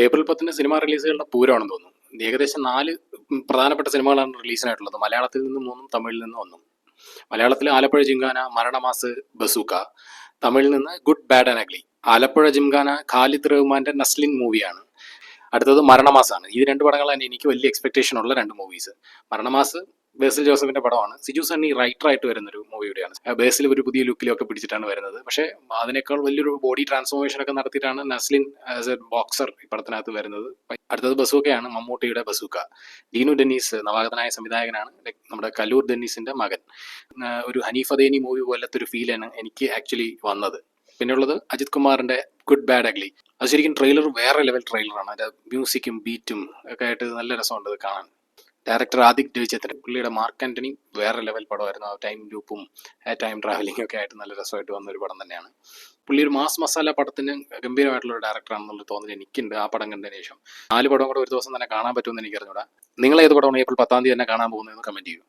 April 10 cinema റിലീസുകളുടെ പൂരമാണെന്ന് തോന്നുന്നു. ഏകദേശം 4 പ്രധാനപ്പെട്ട സിനിമകളാണ് റിലീസിനായിട്ടുള്ളത്. മലയാളത്തിൽ നിന്ന് 3, തമിഴിൽ നിന്ന് 1. മലയാളത്തിൽ ആലപ്പുഴ ജിംഖാന, മരണമാസ്, ബസൂക്ക. തമിഴിൽ നിന്ന് good bad and ugly. Alappuzha gymkhana Khalid റഹ്മാന്റെ നസ്ലിൻ മൂവിയാണ്. അടുത്തത് മരണമാസാണ്. ഈ 2 പടങ്ങളാണ് എനിക്ക് വലിയ എക്സ്പെക്ടേഷൻ ഉള്ള 2 മൂവീസ്. മരണമാസ് ബേസിൽ ജോസഫിന്റെ പടമാണ്. സിജു സണ്ണി റൈറ്ററായിട്ട് വരുന്നൊരു മൂവിയുടെയാണ്. ബേസിൽ ഒരു പുതിയ ലുക്കിലൊക്കെ പിടിച്ചിട്ടാണ് വരുന്നത്. പക്ഷേ അതിനേക്കാൾ വലിയൊരു ബോഡി ട്രാൻസ്ഫോർമേഷൻ ഒക്കെ നടത്തിയിട്ടാണ് നസ്ലിൻ ആസ് എ ബോക്സർ ഈ പടത്തിനകത്ത് വരുന്നത്. അടുത്തത് ബസൂക്കയാണ്, മമ്മൂട്ടിയുടെ ബസൂക്ക. ഡീനു ഡെന്നീസ് നവാഗതനായ സംവിധായകനാണ്. നമ്മുടെ കല്ലൂർ ഡെന്നീസിന്റെ മകൻ. ഒരു ഹനീഫ് അദേനി മൂവി പോലത്തെ ഒരു ഫീലാണ് എനിക്ക് ആക്ച്വലി വന്നത്. പിന്നെയുള്ളത് അജിത് കുമാറിന്റെ ഗുഡ് ബാഡ് അഗ്ലി. അത് ശരിക്കും ട്രെയിലർ വേറെ ലെവൽ ട്രെയിലറാണ്. അതിന്റെ മ്യൂസിക്കും ബീറ്റും ഒക്കെ ആയിട്ട് നല്ല രസമുണ്ട് അത് കാണാൻ. ഡയറക്ടർ ആദിക് രവിചന്ദ്രൻ, പുള്ളിയുടെ മാർക്ക് ആന്റണി വേറെ ലെവൽ പടമായിരുന്നു. ആ ടൈം ലൂപ്പും ടൈം ട്രാവലിംഗ് ഒക്കെ ആയിട്ട് നല്ല രസമായിട്ട് വന്ന ഒരു പടം തന്നെയാണ്. പുള്ളി ഒരു മാസ് മസാല പടത്തിന് ഗംഭീരമായിട്ടുള്ള ഒരു ഡയറക്ടറാണെന്നുള്ള തോന്നൽ എനിക്കുണ്ട് ആ പടം കണ്ടതിന് ശേഷം. 4 പടം കൂടെ ഒരു ദിവസം തന്നെ കാണാൻ പറ്റുമെന്ന് എനിക്ക് അറിഞ്ഞൂടാ. നിങ്ങൾ ഏത് പടമാണ് ഏപ്രിൽ 10 തന്നെ കാണാൻ പോകുന്നതെന്ന് കമന്റ് ചെയ്യൂ.